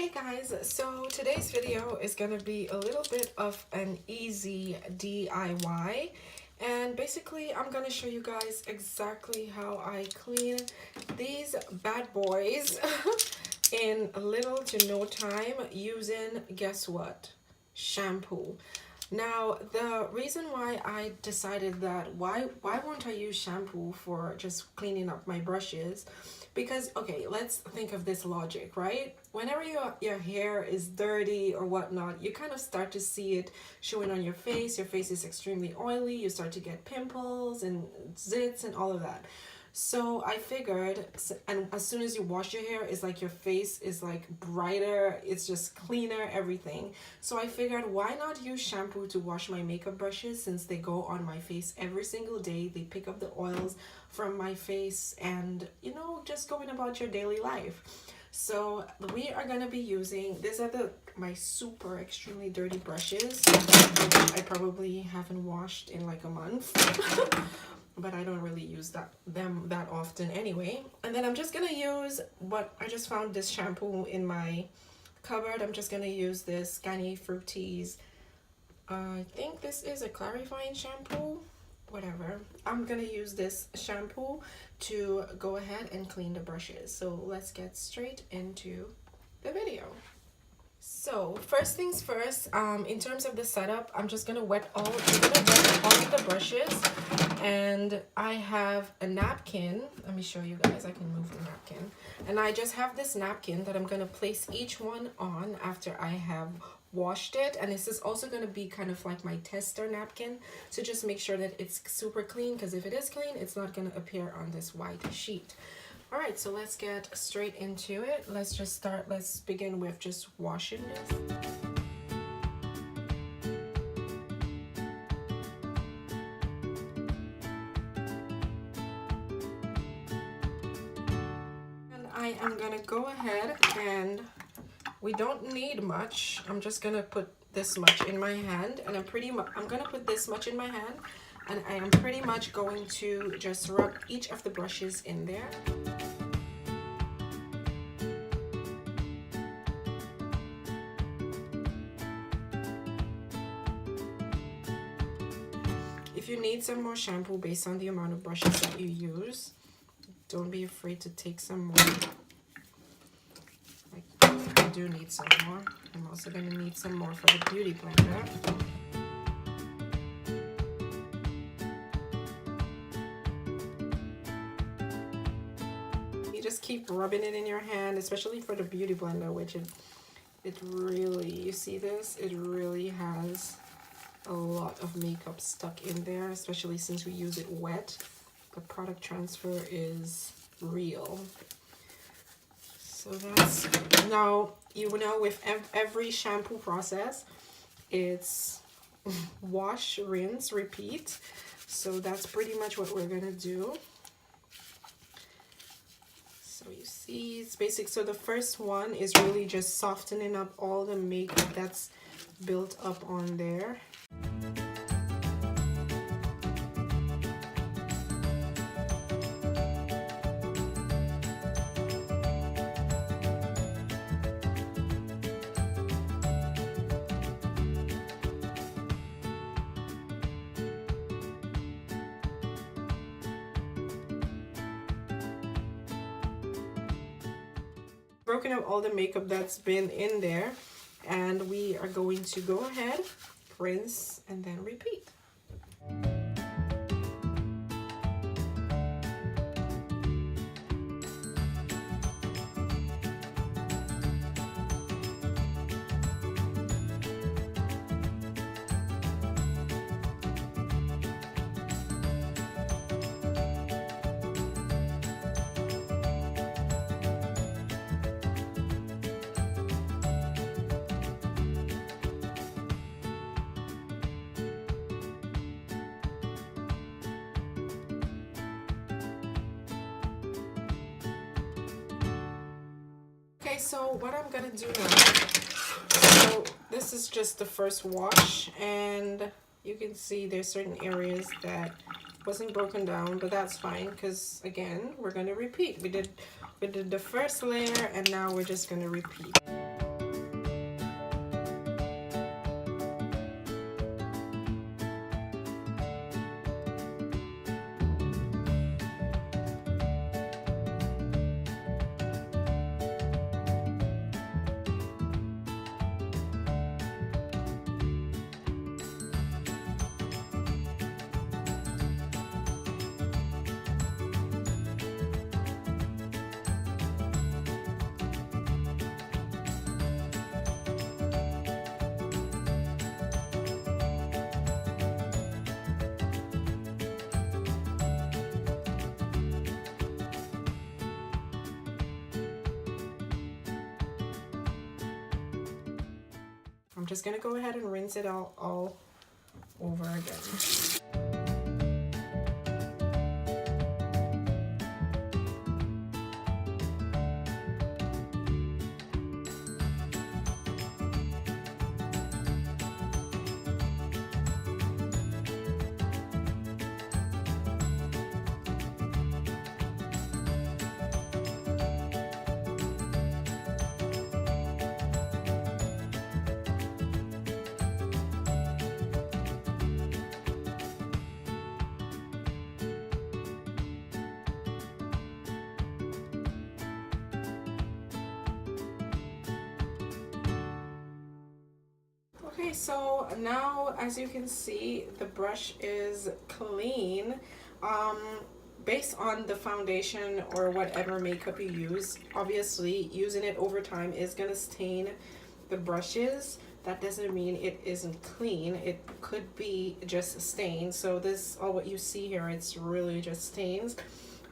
Hey guys, so today's video is going to be a little bit of an easy DIY, and basically I'm going to show you guys exactly how I clean these bad boys in little to no time using, guess what, shampoo. Now, the reason why I decided that why won't I use shampoo for just cleaning up my brushes, because okay, let's think of this logic, right? Whenever your hair is dirty or whatnot, you kind of start to see it showing on your face. Your face is extremely oily, you start to get pimples and zits and all of that. So I figured, and as soon as you wash your hair, it's like your face is like brighter, it's just cleaner, everything. So I figured, why not use shampoo to wash my makeup brushes, since they go on my face every single day. They pick up the oils from my face and, you know, just going about your daily life. So we are going to be using, these are my super extremely dirty brushes, which I probably haven't washed in like a month. But I don't really use them that often anyway. And then I'm just gonna use what I just found, this shampoo in my cupboard. I'm just gonna use this Ganni Fructis. I think this is a clarifying shampoo, whatever. I'm gonna use this shampoo to go ahead and clean the brushes. So let's get straight into the video. So first things first, in terms of the setup, I'm just gonna wet all of the brushes, and I have a napkin. Let me show you guys. I can move the napkin, and I just have this napkin that I'm gonna place each one on after I have washed it. And this is also gonna be kind of like my tester napkin to just make sure that it's super clean, because if it is clean, it's not gonna appear on this white sheet. All right, so let's get straight into it. Let's begin with just washing this. And I am gonna go ahead, and we don't need much. I'm just gonna put this much in my hand, and I'm gonna put this much in my hand, and I am pretty much going to just rub each of the brushes in there. If you need some more shampoo based on the amount of brushes that you use, don't be afraid to take some more. I do need some more. I'm also going to need some more for the beauty blender. You just keep rubbing it in your hand, especially for the beauty blender, which it really, you see this? It really has a lot of makeup stuck in there, especially since we use it wet. The product transfer is real. So that's, now you know, with every shampoo process, it's wash, rinse, repeat. So that's pretty much what we're gonna do. So you see, it's basic. So the first one is really just softening up all the makeup that's built up on there. Broken up all the makeup that's been in there, and we are going to go ahead, rinse, and then repeat. Okay, so what I'm gonna do now, so this is just the first wash, and you can see there's certain areas that wasn't broken down, but that's fine, because again, we're gonna repeat. We did the first layer, and now we're just gonna repeat. I'm just gonna go ahead and rinse it all over again. Okay, so now as you can see, the brush is clean. Based on the foundation or whatever makeup you use, obviously using it over time is gonna stain the brushes. That doesn't mean it isn't clean. It could be just stains. So this, all what you see here, it's really just stains.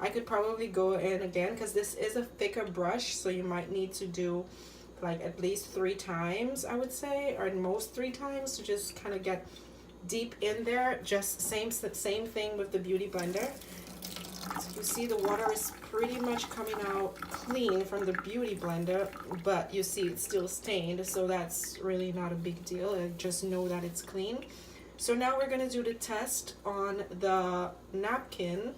I could probably go in again because this is a thicker brush, so you might need to do like at least 3 times, I would say, or at most 3 times, to just kind of get deep in there. Just same thing with the Beauty Blender. So you see the water is pretty much coming out clean from the Beauty Blender, but you see it's still stained, so that's really not a big deal. I just know that it's clean. So now we're gonna do the test on the napkin.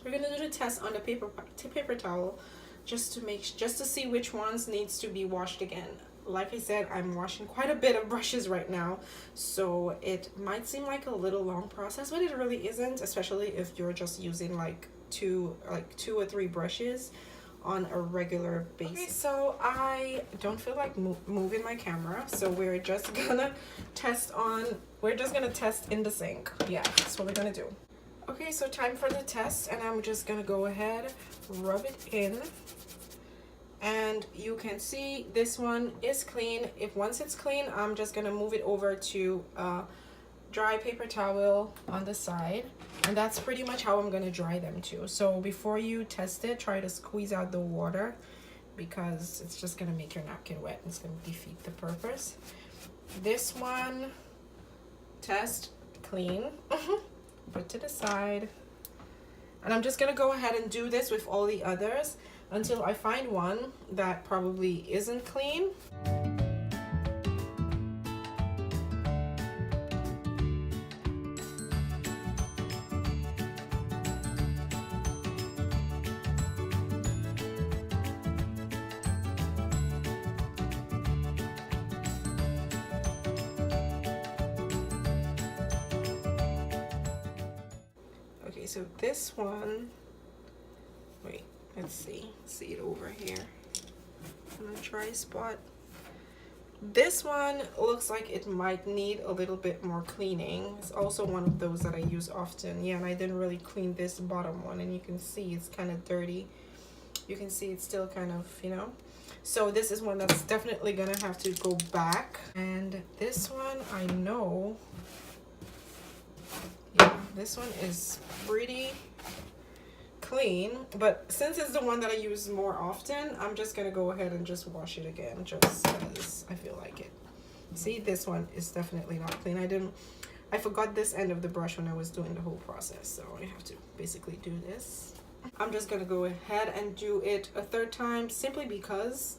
We're gonna do the test on the paper towel, just to see which ones needs to be washed again. Like I said, I'm washing quite a bit of brushes right now, so it might seem like a little long process, but it really isn't, especially if you're just using like two or three brushes on a regular basis. Okay, so I don't feel like moving my camera, so we're just gonna test in the sink. Yeah, that's what we're gonna do. Okay, so time for the test, and I'm just gonna go ahead, rub it in. And you can see this one is clean. Once it's clean, I'm just gonna move it over to a dry paper towel on the side, and that's pretty much how I'm gonna dry them too. So before you test it, try to squeeze out the water, because it's just gonna make your napkin wet and it's gonna defeat the purpose. This one, test clean. Put to the side, and I'm just gonna go ahead and do this with all the others until I find one that probably isn't clean. Okay, so this one, wait, let's see it over here on a dry spot. This one looks like it might need a little bit more cleaning. It's also one of those that I use often. Yeah, and I didn't really clean this bottom one, and you can see it's kind of dirty. You can see it's still kind of, you know. So this is one that's definitely gonna have to go back. And this one, I know, yeah, this one is pretty clean, but since it's the one that I use more often, I'm just gonna go ahead and just wash it again, just because I feel like it. See, this one is definitely not clean. I forgot this end of the brush when I was doing the whole process, so I have to basically do this. I'm just gonna go ahead and do it a 3rd time, simply because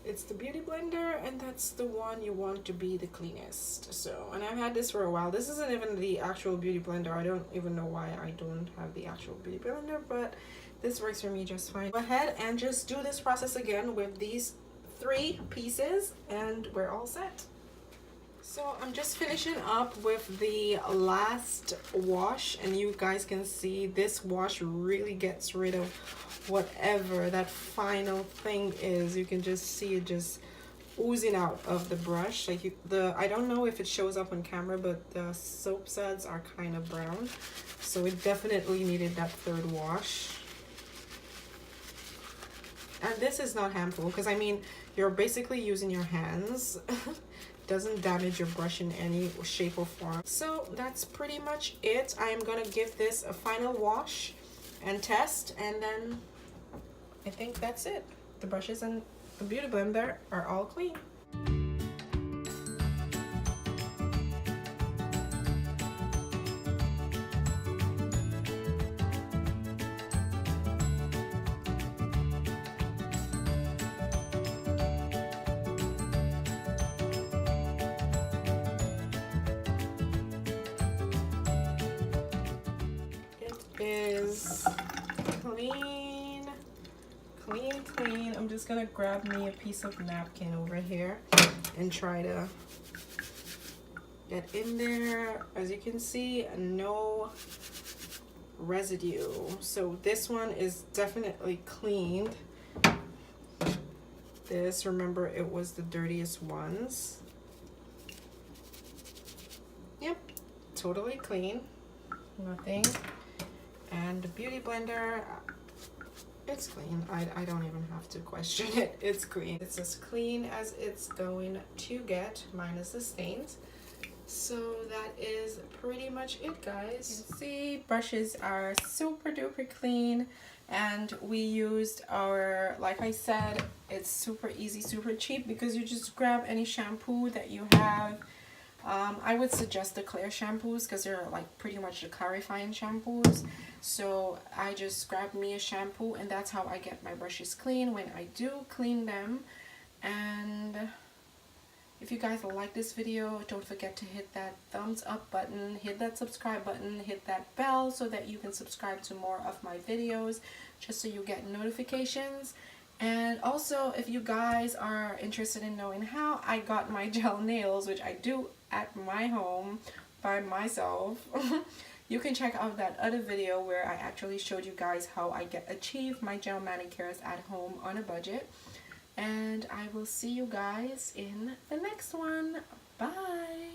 it's the Beauty Blender, and that's the one you want to be the cleanest. So, and I've had this for a while. This isn't even the actual Beauty Blender. I don't even know why I don't have the actual Beauty Blender, but this works for me just fine. Go ahead and just do this process again with these 3 pieces, and we're all set. So I'm just finishing up with the last wash, and you guys can see this wash really gets rid of whatever that final thing is. You can just see it just oozing out of the brush. Like I don't know if it shows up on camera, but the soap suds are kind of brown, so it definitely needed that 3rd wash. And this is not harmful, because I mean, you're basically using your hands. Doesn't damage your brush in any shape or form. So that's pretty much it. I am gonna give this a final wash and test, and then I think that's it. The brushes and the Beauty Blender are all clean. just gonna grab me a piece of napkin over here and try to get in there. As you can see, no residue. So this one is definitely cleaned. This, remember, it was the dirtiest ones. Yep, totally clean, nothing. And the beauty blender, it's clean. I don't even have to question it. It's clean. It's as clean as it's going to get, minus the stains. So that is pretty much it, guys. You can see brushes are super duper clean, and we used our, like I said, it's super easy, super cheap, because you just grab any shampoo that you have. I would suggest the clear shampoos because they're like pretty much the clarifying shampoos. So I just grabbed me a shampoo, and that's how I get my brushes clean when I do clean them. And if you guys like this video, don't forget to hit that thumbs up button, hit that subscribe button, hit that bell so that you can subscribe to more of my videos, just so you get notifications. And also, if you guys are interested in knowing how I got my gel nails, which I do at my home by myself, you can check out that other video where I actually showed you guys how I achieve my gel manicures at home on a budget. And I will see you guys in the next one. Bye!